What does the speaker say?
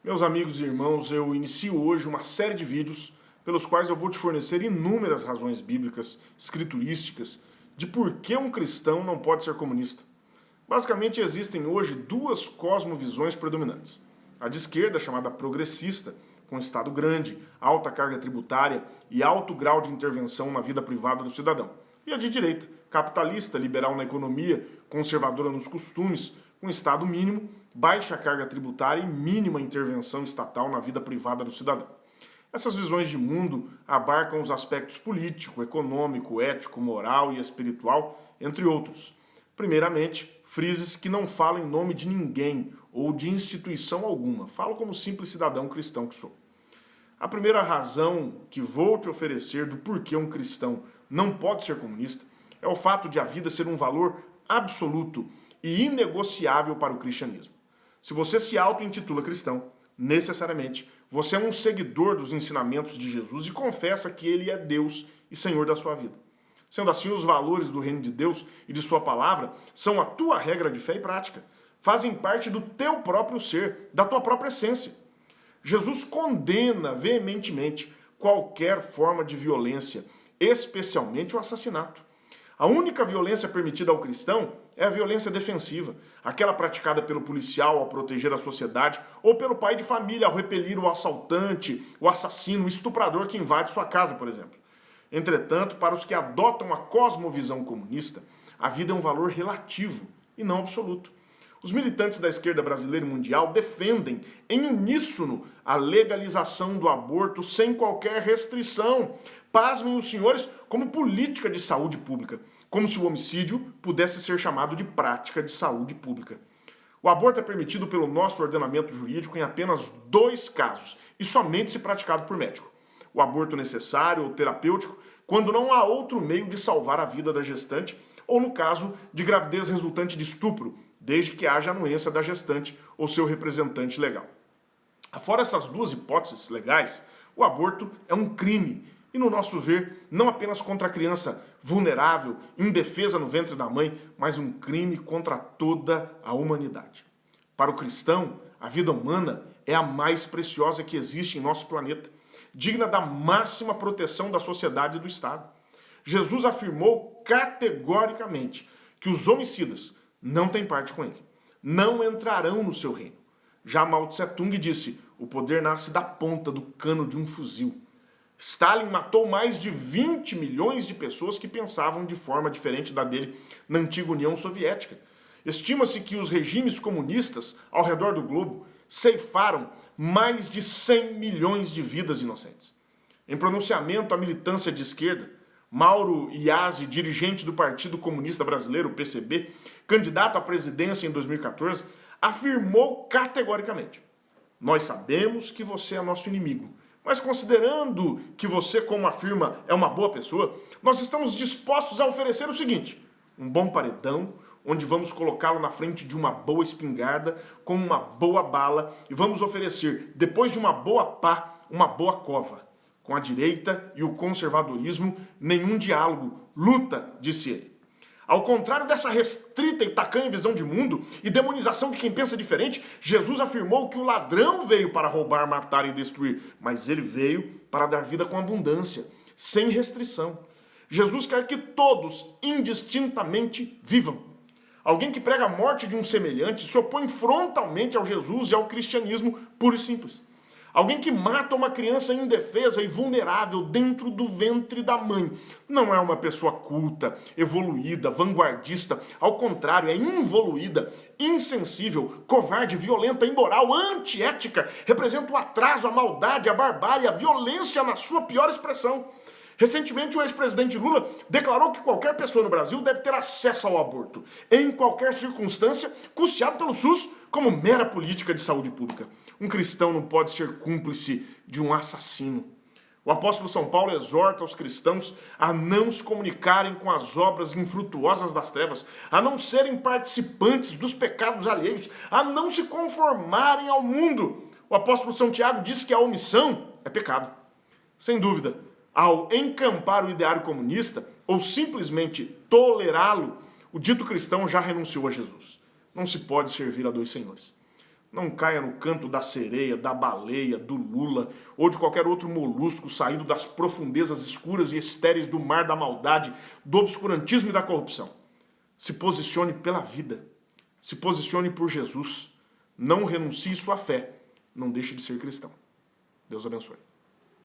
Meus amigos e irmãos, eu inicio hoje uma série de vídeos pelos quais eu vou te fornecer inúmeras razões bíblicas, escriturísticas, de por que um cristão não pode ser comunista. Basicamente, existem hoje duas cosmovisões predominantes. A de esquerda, chamada progressista, com Estado grande, alta carga tributária e alto grau de intervenção na vida privada do cidadão. E a de direita, capitalista, liberal na economia, conservadora nos costumes, com Estado mínimo, baixa carga tributária e mínima intervenção estatal na vida privada do cidadão. Essas visões de mundo abarcam os aspectos político, econômico, ético, moral e espiritual, entre outros. Primeiramente, frises que não falam em nome de ninguém ou de instituição alguma. Falo como simples cidadão cristão que sou. A primeira razão que vou te oferecer do porquê um cristão não pode ser comunista é o fato de a vida ser um valor absoluto e inegociável para o cristianismo. Se você se auto-intitula cristão, necessariamente você é um seguidor dos ensinamentos de Jesus e confessa que ele é Deus e Senhor da sua vida. Sendo assim, os valores do reino de Deus e de sua palavra são a tua regra de fé e prática. Fazem parte do teu próprio ser, da tua própria essência. Jesus condena veementemente qualquer forma de violência, especialmente o assassinato. A única violência permitida ao cristão é a violência defensiva, aquela praticada pelo policial ao proteger a sociedade ou pelo pai de família ao repelir o assaltante, o assassino, o estuprador que invade sua casa, por exemplo. Entretanto, para os que adotam a cosmovisão comunista, a vida é um valor relativo e não absoluto. Os militantes da esquerda brasileira e mundial defendem, em uníssono, a legalização do aborto sem qualquer restrição. Pasmem os senhores, como política de saúde pública, como se o homicídio pudesse ser chamado de prática de saúde pública. O aborto é permitido pelo nosso ordenamento jurídico em apenas 2 casos, e somente se praticado por médico. O aborto necessário ou terapêutico, quando não há outro meio de salvar a vida da gestante, ou no caso de gravidez resultante de estupro, desde que haja anuência da gestante ou seu representante legal. Fora essas 2 hipóteses legais, o aborto é um crime, e no nosso ver, não apenas contra a criança vulnerável, indefesa no ventre da mãe, mas um crime contra toda a humanidade. Para o cristão, a vida humana é a mais preciosa que existe em nosso planeta, digna da máxima proteção da sociedade e do Estado. Jesus afirmou categoricamente que os homicidas não têm parte com ele, não entrarão no seu reino. Já Mao Tse Tung disse: o poder nasce da ponta do cano de um fuzil. Stalin matou mais de 20 milhões de pessoas que pensavam de forma diferente da dele na antiga União Soviética. Estima-se que os regimes comunistas ao redor do globo ceifaram mais de 100 milhões de vidas inocentes. Em pronunciamento à militância de esquerda, Mauro Iazzi, dirigente do Partido Comunista Brasileiro, o PCB, candidato à presidência em 2014, afirmou categoricamente: nós sabemos que você é nosso inimigo, mas considerando que você, como afirma, é uma boa pessoa, nós estamos dispostos a oferecer o seguinte: um bom paredão, onde vamos colocá-lo na frente de uma boa espingarda, com uma boa bala, e vamos oferecer, depois de uma boa pá, uma boa cova. Com a direita e o conservadorismo, nenhum diálogo, luta, disse ele. Ao contrário dessa restrita e tacanha visão de mundo e demonização de quem pensa diferente, Jesus afirmou que o ladrão veio para roubar, matar e destruir, mas ele veio para dar vida com abundância, sem restrição. Jesus quer que todos, indistintamente, vivam. Alguém que prega a morte de um semelhante se opõe frontalmente ao Jesus e ao cristianismo puro e simples. Alguém que mata uma criança indefesa e vulnerável dentro do ventre da mãe não é uma pessoa culta, evoluída, vanguardista. Ao contrário, é involuída, insensível, covarde, violenta, imoral, antiética. Representa o atraso, a maldade, a barbárie, a violência na sua pior expressão. Recentemente, o ex-presidente Lula declarou que qualquer pessoa no Brasil deve ter acesso ao aborto, em qualquer circunstância, custeado pelo SUS, como mera política de saúde pública. Um cristão não pode ser cúmplice de um assassino. O apóstolo São Paulo exorta os cristãos a não se comunicarem com as obras infrutuosas das trevas, a não serem participantes dos pecados alheios, a não se conformarem ao mundo. O apóstolo São Tiago diz que a omissão é pecado. Sem dúvida, ao encampar o ideário comunista, ou simplesmente tolerá-lo, o dito cristão já renunciou a Jesus. Não se pode servir a 2 senhores. Não caia no canto da sereia, da baleia, do lula ou de qualquer outro molusco saído das profundezas escuras e estéreis do mar da maldade, do obscurantismo e da corrupção. Se posicione pela vida. Se posicione por Jesus. Não renuncie sua fé. Não deixe de ser cristão. Deus abençoe.